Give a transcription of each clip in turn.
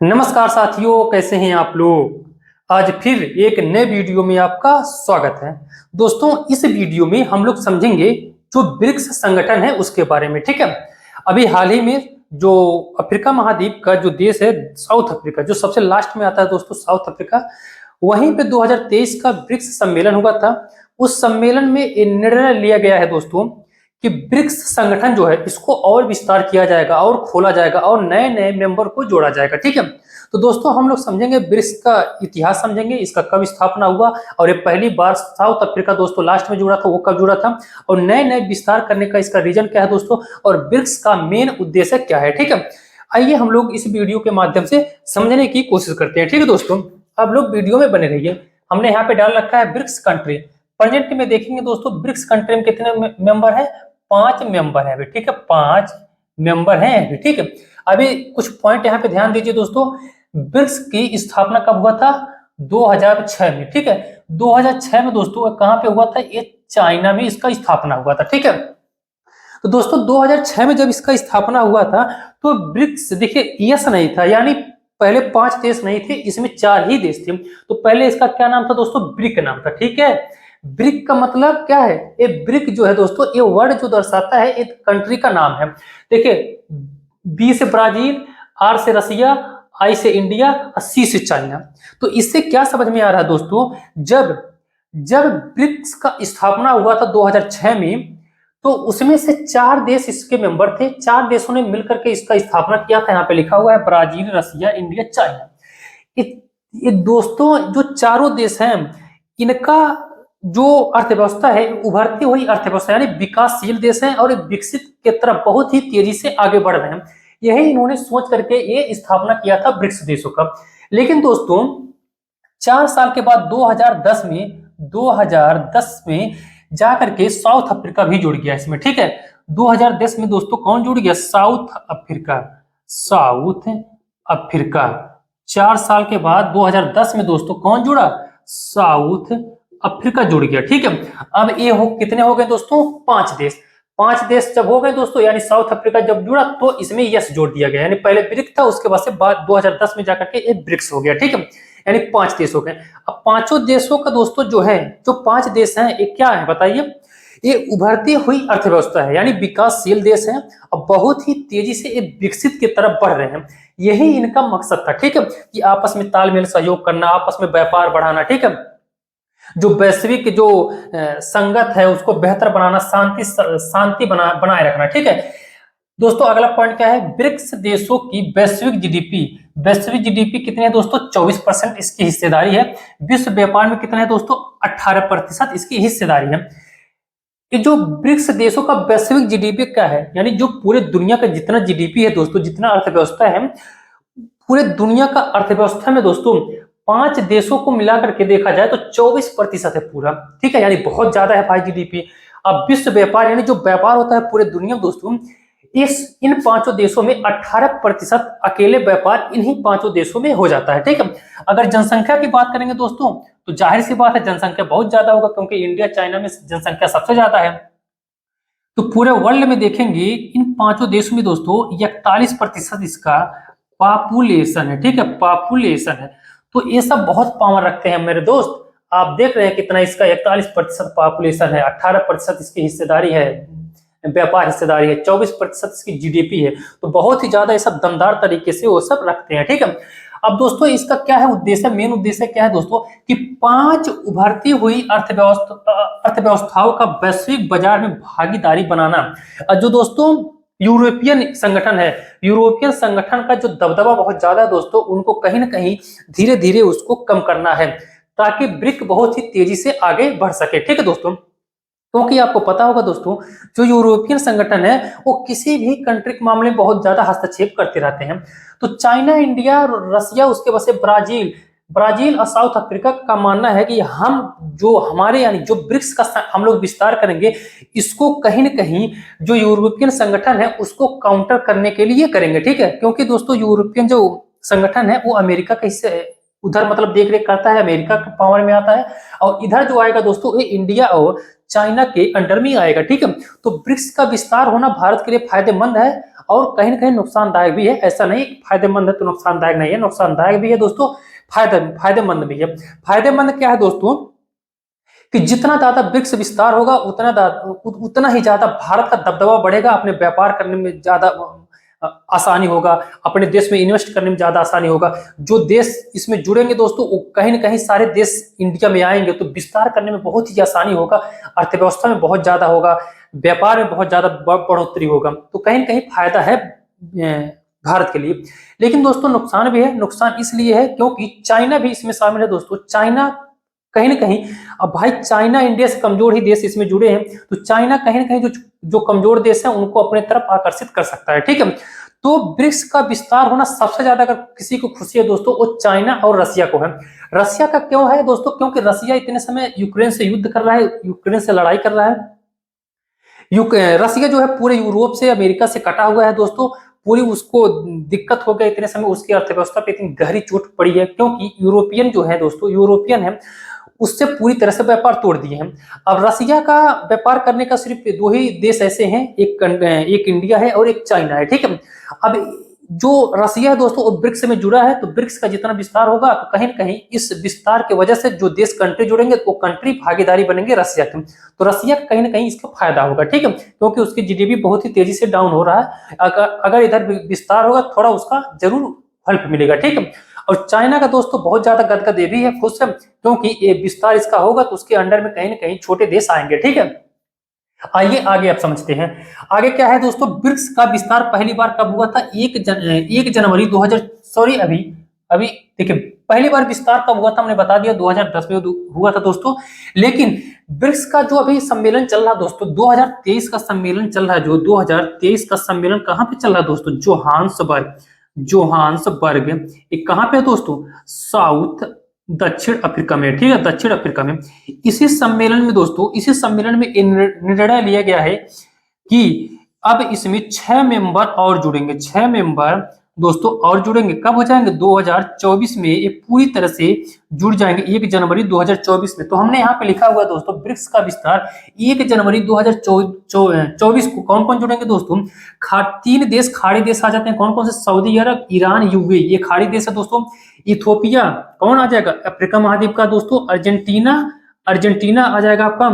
नमस्कार साथियों, कैसे हैं आप लोग। आज फिर एक नए वीडियो में आपका स्वागत है। दोस्तों, इस वीडियो में हम लोग समझेंगे जो ब्रिक्स संगठन है उसके बारे में। ठीक है, अभी हाल ही में जो अफ्रीका महाद्वीप का जो देश है साउथ अफ्रीका, जो सबसे लास्ट में आता है दोस्तों साउथ अफ्रीका, वहीं पे 2023 का ब्रिक्स सम्मेलन हुआ था। उस सम्मेलन में ये निर्णय लिया गया है दोस्तों कि ब्रिक्स संगठन जो है इसको और विस्तार किया जाएगा और खोला जाएगा और नए नए मेंबर को जोड़ा जाएगा। ठीक है, तो दोस्तों हम लोग समझेंगे ब्रिक्स का इतिहास, समझेंगे इसका कब स्थापना हुआ और ये पहली बार साउथ अफ्रीका दोस्तों लास्ट में जुड़ा था, वो कब जुड़ा था और नए नए विस्तार करने का इसका रीजन क्या है दोस्तों, और ब्रिक्स का मेन उद्देश्य क्या है। ठीक है, आइए हम लोग इस वीडियो के माध्यम से समझने की कोशिश करते हैं। ठीक है दोस्तों, आप लोग वीडियो में बने रहिए। हमने यहाँ पे डाल रखा है ब्रिक्स कंट्री। प्रेजेंट में देखेंगे दोस्तों ब्रिक्स कंट्री में कितने मेंबर है, 5 मेंबर है अभी। ठीक है, 5 मेंबर हैं अभी। ठीक है, अभी कुछ पॉइंट यहाँ पे ध्यान दीजिए दोस्तों। ब्रिक्स की स्थापना कब हुआ था, 2006 में। ठीक है, 2006 में दोस्तों कहाँ पे हुआ था, ये चाइना में इसका स्थापना हुआ था। ठीक है, तो दोस्तों 2006 में जब इसका स्थापना हुआ था तो ब्रिक्स देखिए यस नहीं था, यानी पहले 5 देश नहीं थे, इसमें 4 ही देश थे। तो पहले इसका क्या नाम था दोस्तों, ब्रिक नाम था। ठीक है, ब्रिक का मतलब क्या है, ये ब्रिक जो है दोस्तों ये वर्ड जो दर्शाता है एक कंट्री का नाम है। देखिए, बी से ब्राजील, आर से रसिया, आई से इंडिया और सी से चाइना। तो इससे क्या समझ में आ रहा है दोस्तों, जब जब ब्रिक्स का स्थापना हुआ था 2006 में, तो उसमें से 4 देश इसके मेंबर थे। 4 देशों ने मिलकर के इसका स्थापना किया था। यहाँ पे लिखा हुआ है ब्राजील, रसिया, इंडिया, चाइना। ये दोस्तों जो चारों देश हैं इनका जो अर्थव्यवस्था है उभरती हुई अर्थव्यवस्था, यानी विकासशील देश हैं और विकसित के तरफ बहुत ही तेजी से आगे बढ़ रहे हैं। यही इन्होंने सोच करके ये स्थापना किया था ब्रिक्स देशों का। लेकिन दोस्तों 4 साल के बाद 2010 में जाकर के साउथ अफ्रीका भी जुड़ गया इसमें। ठीक है, 2010 में दोस्तों कौन जुड़ गया, साउथ अफ्रीका। साउथ अफ्रीका 4 साल के बाद 2010 में दोस्तों कौन जुड़ा, साउथ अफ्रीका जुड़ गया। ठीक है, अब ये कितने हो गए दोस्तों, 5 देश। 5 देश जब हो गए दोस्तों, यानी साउथ अफ्रीका जब जुड़ा तो इसमें यस जोड़ दिया गया, यानी पहले ब्रिक्स था, उसके बाद से 2010 में जाकर के ये ब्रिक्स हो गया। ठीक है, यानी 5 देश हो गए। अब पांचों देशों का दोस्तों जो है, जो 5 देश हैं ये क्या है बताइए, ये उभरती हुई अर्थव्यवस्था है, यानी विकासशील देश है और बहुत ही तेजी से ये विकसित की तरफ बढ़ रहे हैं। यही इनका मकसद था। ठीक है, कि आपस में तालमेल सहयोग करना, आपस में व्यापार बढ़ाना। ठीक है, जो वैश्विक जो संगत है उसको बेहतर बनाना, शांति बनाए रखना। ठीक है दोस्तों, अगला पॉइंट क्या है, ब्रिक्स देशों की वैश्विक जीडीपी कितनी है दोस्तों, 24% इसकी हिस्सेदारी है। विश्व व्यापार में कितना है दोस्तों, 18% इसकी हिस्सेदारी है। ये जो ब्रिक्स देशों का वैश्विक जीडीपी क्या है, यानी जो पूरे दुनिया का जितना जीडीपी है दोस्तों, जितना अर्थव्यवस्था है, पूरे दुनिया का अर्थव्यवस्था में दोस्तों 5 देशों को मिलाकर के देखा जाए तो 24% है पूरा। ठीक है, यानी बहुत ज्यादा है भाई जीडीपी। अब विश्व व्यापार यानी जो व्यापार होता है पूरे दुनिया में दोस्तों, इन 5 देशों में 18% अकेले व्यापार इन्हीं 5 देशों में हो जाता है। ठीक है, अगर जनसंख्या की बात करेंगे दोस्तों तो जाहिर सी बात है जनसंख्या बहुत ज्यादा होगा, क्योंकि इंडिया चाइना में जनसंख्या सबसे ज्यादा है। तो पूरे वर्ल्ड में देखेंगे इन 5 देशों में दोस्तों 41% इसका पॉपुलेशन है। ठीक है, पॉपुलेशन है। तो ये सब बहुत पावर रखते हैं मेरे दोस्त। आप देख रहे हैं कितना इसका 41% पॉपुलेशन है, 18% इसकी हिस्सेदारी है, व्यापार हिस्सेदारी है, 24% इसकी जीडीपी है। तो बहुत ही ज्यादा ये सब दमदार तरीके से वो सब रखते हैं। ठीक है, अब दोस्तों इसका क्या है उद्देश्य, मेन उद्देश्य क्या है दोस्तों, कि 5 उभरती हुई अर्थव्यवस्थाओं का वैश्विक बाजार में भागीदारी बनाना। जो दोस्तों यूरोपियन संगठन है, यूरोपियन संगठन का जो दबदबा बहुत ज्यादा है दोस्तों, उनको कहीं ना कहीं धीरे धीरे उसको कम करना है, ताकि ब्रिक बहुत ही तेजी से आगे बढ़ सके। ठीक है दोस्तों, क्योंकि आपको पता होगा दोस्तों जो यूरोपियन संगठन है वो किसी भी कंट्री के मामले में बहुत ज्यादा हस्तक्षेप करते रहते हैं। तो चाइना, इंडिया, रसिया, उसके बाद से ब्राजील और साउथ अफ्रीका का मानना है कि हम जो हमारे यानी जो ब्रिक्स का हम लोग विस्तार करेंगे, इसको कहीं ना कहीं जो यूरोपियन संगठन है उसको काउंटर करने के लिए करेंगे। ठीक है, क्योंकि दोस्तों यूरोपियन जो संगठन है वो अमेरिका का हिस्से, उधर मतलब देख रेख करता है, अमेरिका के पावर में आता है, और इधर जो आएगा दोस्तों ये इंडिया और चाइना के अंडर में आएगा। ठीक है, तो ब्रिक्स का विस्तार होना भारत के लिए फायदेमंद है और कहीं ना कहीं नुकसानदायक भी है। ऐसा नहीं कि फायदेमंद है तो नुकसानदायक नहीं है, नुकसानदायक भी है दोस्तों, फायदेमंद भी है। फायदेमंद क्या है दोस्तों कि जितना ज्यादा ब्रिक्स विस्तार होगा उतना ही ज्यादा भारत का दबदबा बढ़ेगा, अपने व्यापार करने में ज्यादा आसानी होगा, अपने देश में इन्वेस्ट करने में ज्यादा आसानी होगा। जो देश इसमें जुड़ेंगे दोस्तों वो कहीं ना कहीं सारे देश इंडिया में आएंगे तो विस्तार करने में बहुत ही आसानी होगा, अर्थव्यवस्था में बहुत ज्यादा होगा, व्यापार में बहुत ज्यादा बढ़ोतरी होगा। तो कहीं ना कहीं फायदा है भारत के लिए। लेकिन दोस्तों नुकसान भी है। नुकसान इसलिए है क्योंकि चाइना भी इसमें शामिल है दोस्तों। चाइना कहीं ना कहीं, अब भाई चाइना इंडिया से कमजोर ही देश इसमें जुड़े हैं, तो चाइना कहीं ना कहीं जो कमजोर देश है उनको अपने तरफ आकर्षित कर सकता है, ठीक है। तो ब्रिक्स का विस्तार होना सबसे ज्यादा अगर किसी को खुशी है दोस्तों वो चाइना और रसिया को है। रसिया का क्यों है दोस्तों? क्योंकि रसिया इतने समय यूक्रेन से युद्ध कर रहा है, यूक्रेन से लड़ाई कर रहा है। रसिया जो है पूरे यूरोप से, अमेरिका से कटा हुआ है दोस्तों। पूरी उसको दिक्कत हो गई इतने समय, उसकी अर्थव्यवस्था पे इतनी गहरी चोट पड़ी है क्योंकि यूरोपियन जो है दोस्तों, यूरोपियन है, उससे पूरी तरह से व्यापार तोड़ दिए हैं। अब रसिया का व्यापार करने का सिर्फ दो ही देश ऐसे हैं, एक इंडिया है और एक चाइना है, ठीक है। अब जो रसिया है दोस्तों वो ब्रिक्स में जुड़ा है, तो ब्रिक्स का जितना विस्तार होगा तो कहीं ना कहीं इस विस्तार की वजह से जो देश कंट्री जुड़ेंगे वो कंट्री भागीदारी बनेंगे रसिया की, तो रसिया का कहीं ना कहीं इसका फायदा होगा, ठीक है, क्योंकि उसकी जीडीपी बहुत ही तेजी से डाउन हो रहा है। अगर इधर विस्तार होगा थोड़ा उसका जरूर हेल्प मिलेगा, ठीक है। और चाइना का दोस्तों बहुत ज्यादा गदगद ये भी है, खुश है, क्योंकि ये विस्तार इसका होगा तो उसके अंडर में कहीं ना कहीं छोटे देश आएंगे, ठीक है। आइए आगे आप समझते हैं। आगे क्या है दोस्तों, ब्रिक्स का विस्तार पहली बार कब हुआ था? 1 जनवरी 2000, सॉरी अभी अभी देखिए, पहली बार विस्तार कब हुआ था हमने बता दिया, 2010 में हुआ था दोस्तों। लेकिन ब्रिक्स का जो अभी सम्मेलन चल रहा दोस्तों, 2023 का सम्मेलन चल रहा है, जो 2023 का सम्मेलन कहाँ पे चल रहा है दोस्तों? जोहान्सबर्ग। ये कहाँ पे है दोस्तों? साउथ दक्षिण अफ्रीका में, ठीक है, दक्षिण अफ्रीका में। इसी सम्मेलन में दोस्तों, इसी सम्मेलन में निर्णय लिया गया है कि अब इसमें 6 मेंबर और जुड़ेंगे, 6 मेंबर दोस्तों और जुड़ेंगे। कब हो जाएंगे? 2024 में ये पूरी तरह से जुड़ जाएंगे, 1 जनवरी 2024 में। तो हमने यहाँ पे लिखा हुआ है दोस्तों, ब्रिक्स का विस्तार 1 जनवरी 2024 को। कौन कौन जुड़ेंगे दोस्तों? 3 देश खाड़ी देश आ जाते हैं। कौन कौन से? सऊदी अरब, ईरान, यूएई, ये खाड़ी देश है दोस्तों। इथोपिया कौन आ जाएगा? अफ्रीका महाद्वीप का दोस्तों। अर्जेंटीना आ जाएगा आपका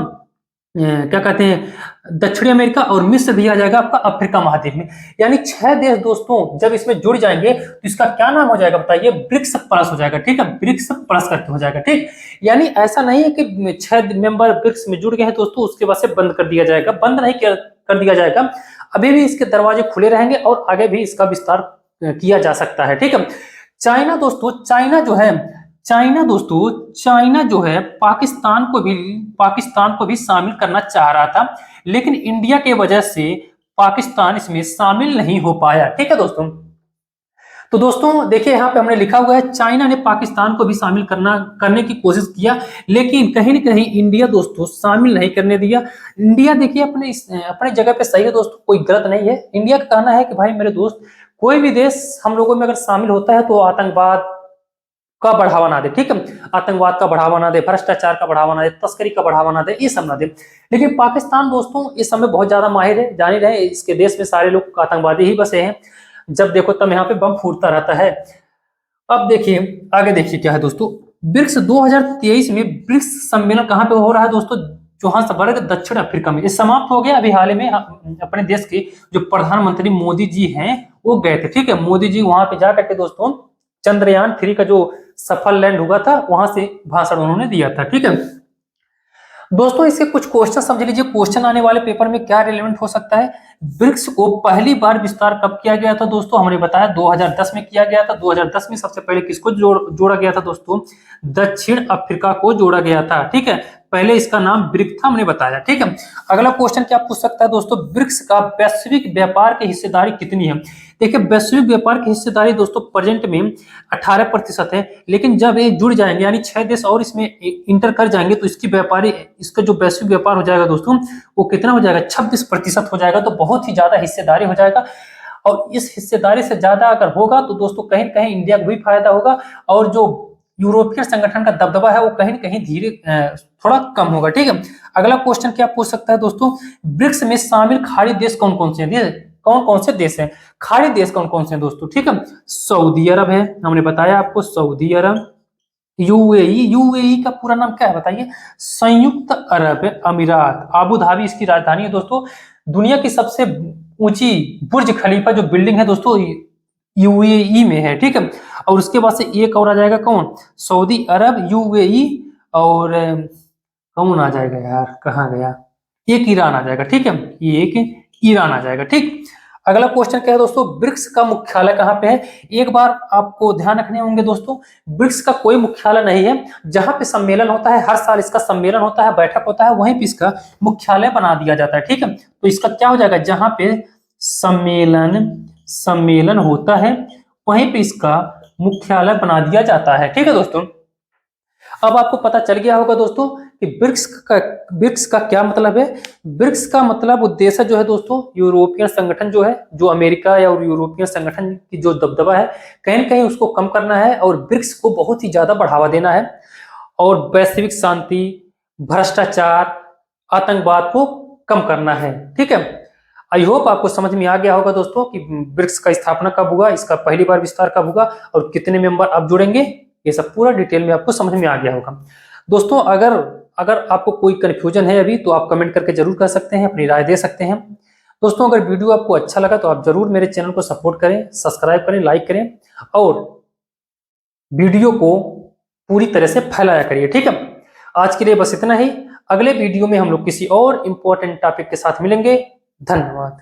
क्या कहते हैं, दक्षिणी अमेरिका। और मिस्र भी आ जाएगा आपका अफ्रीका महाद्वीप में। यानी 6 देश दोस्तों जब इसमें जुड़ जाएंगे तो इसका क्या नाम हो जाएगा बताइए? ब्रिक्स प्लस हो जाएगा, ठीक है, ब्रिक्स प्लस करके हो जाएगा, ठीक। यानी ऐसा नहीं है कि 6 मेंबर ब्रिक्स में जुड़ गए हैं दोस्तों उसके बाद से बंद कर दिया जाएगा, बंद नहीं कर दिया जाएगा, अभी भी इसके दरवाजे खुले रहेंगे और आगे भी इसका विस्तार किया जा सकता है, ठीक है। चाइना दोस्तों, चाइना जो है पाकिस्तान को भी शामिल करना चाह रहा था, लेकिन इंडिया के वजह से पाकिस्तान इसमें शामिल नहीं हो पाया, ठीक है दोस्तों। तो दोस्तों देखिए यहाँ पे हमने लिखा हुआ है, चाइना ने पाकिस्तान को भी शामिल करने की कोशिश किया, लेकिन कहीं न कहीं इंडिया दोस्तों शामिल नहीं करने दिया। इंडिया देखिए अपने जगह पे सही है दोस्तों, कोई गलत नहीं है। इंडिया का कहना है कि भाई मेरे दोस्त, कोई भी देश हम लोगों में अगर शामिल होता है तो आतंकवाद का बढ़ावा ना दे, ठीक है, आतंकवाद का बढ़ावा ना दे, भ्रष्टाचार का बढ़ावा ना दे, तस्करी का बढ़ावा ना दे, ये सब ना दे। लेकिन पाकिस्तान दोस्तों इस समय बहुत ज्यादा माहिर है, जान ही रहे, इसके देश में सारे लोग आतंकवादी ही बसे हैं, जब देखो तब यहाँ पे बम फूटता रहता है। अब देखिए आगे देखिए क्या है दोस्तों, ब्रिक्स 2023 में ब्रिक्स सम्मेलन कहाँ पे हो रहा है दोस्तों? जोहान्सबर्ग, दक्षिण अफ्रीका में। ये समाप्त हो गया अभी हाल ही में। अपने देश के जो प्रधानमंत्री मोदी जी हैं वो गए थे, ठीक है, मोदी जी वहां पे जा करके दोस्तों चंद्रयान 3 का जो सफल लैंड हुआ था वहां से भाषण उन्होंने दिया था, ठीक है दोस्तों। इसके कुछ क्वेश्चन समझ लीजिए, क्वेश्चन आने वाले पेपर में क्या रिलेवेंट हो सकता है। ब्रिक्स को पहली बार विस्तार कब किया गया था दोस्तों? हमने बताया 2010 में किया गया था। 2010 में सबसे पहले किसको जोड़ा गया था दोस्तों? दक्षिण अफ्रीका को जोड़ा गया था, ठीक है, पहले इसका नाम ब्रिक्स था, हमने बताया, ठीक है। अगला क्वेश्चन क्या पूछ सकता है दोस्तों, ब्रिक्स का वैश्विक व्यापार की हिस्सेदारी कितनी है? देखिए वैश्विक व्यापार की हिस्सेदारी दोस्तों प्रेजेंट में 18% है, लेकिन जब ये जुड़ जाएंगे यानी 6 देश और इसमें इंटर कर जाएंगे तो इसका जो वैश्विक व्यापार हो जाएगा दोस्तों वो कितना हो जाएगा? 26% हो जाएगा। तो बहुत ही ज्यादा हिस्सेदारी हो जाएगा, और इस हिस्सेदारी से ज्यादा अगर होगा तो दोस्तों कहीं न कहीं इंडिया को भी फायदा होगा, और जो यूरोपियन संगठन का दबदबा है वो कहीं न कहीं धीरे थोड़ा कम होगा, ठीक है। अगला क्वेश्चन क्या पूछ सकता है दोस्तों, ब्रिक्स में शामिल खाड़ी देश कौन कौन से हैं? कौन कौन से देश हैं, खाड़ी देश कौन कौन से हैं दोस्तों, ठीक है। सऊदी अरब है, हमने बताया आपको सऊदी अरब। यूएई, यूएई का पूरा नाम क्या है बताइए, संयुक्त अरब अमीरात। आबू धाबी इसकी राजधानी है दोस्तों। दुनिया की सबसे ऊंची बुर्ज खलीफा जो बिल्डिंग है दोस्तों यूएई में है, ठीक है। और उसके बाद से एक और आ जाएगा कौन, सऊदी अरब, यूएई, और कौन आ जाएगा यार, कहाँ गया, एक ईरान आ जाएगा, ठीक है, ये एक ईरान आ जाएगा, ठीक। अगला क्वेश्चन क्या है दोस्तों, ब्रिक्स का मुख्यालय कहाँ पे है। एक बार आपको ध्यान रखने होंगे दोस्तों, ब्रिक्स का कोई मुख्यालय नहीं है। जहां पे सम्मेलन होता है, हर साल इसका सम्मेलन होता है, बैठक होता है, वहीं पे इसका मुख्यालय बना दिया जाता है, ठीक है। तो इसका क्या हो जाएगा, जहां पे सम्मेलन सम्मेलन होता है वहीं पे इसका मुख्यालय बना दिया जाता है, ठीक है दोस्तों। अब आपको पता चल गया होगा दोस्तों कि ब्रिक्स का क्या मतलब है। ब्रिक्स का मतलब उद्देश्य जो है दोस्तों, यूरोपियन संगठन जो है, जो अमेरिका या यूरोपियन संगठन की जो दबदबा है, कहीं न कहीं उसको कम करना है और ब्रिक्स को बहुत ही ज्यादा बढ़ावा देना है और वैश्विक शांति, भ्रष्टाचार, आतंकवाद को कम करना है, ठीक है। आई होप आपको समझ में आ गया होगा दोस्तों कि ब्रिक्स का स्थापना कब हुआ, इसका पहली बार विस्तार कब हुआ और कितने मेंबर अब जुड़ेंगे, ये सब पूरा डिटेल में आपको समझ में आ गया होगा दोस्तों। अगर अगर आपको कोई कंफ्यूजन है अभी तो आप कमेंट करके जरूर कर सकते हैं, अपनी राय दे सकते हैं दोस्तों। अगर वीडियो आपको अच्छा लगा तो आप जरूर मेरे चैनल को सपोर्ट करें, सब्सक्राइब करें, लाइक करें और वीडियो को पूरी तरह से फैलाया करिए, ठीक है। आज के लिए बस इतना ही। अगले वीडियो में हम लोग किसी और इंपॉर्टेंट टॉपिक के साथ मिलेंगे। धन्यवाद।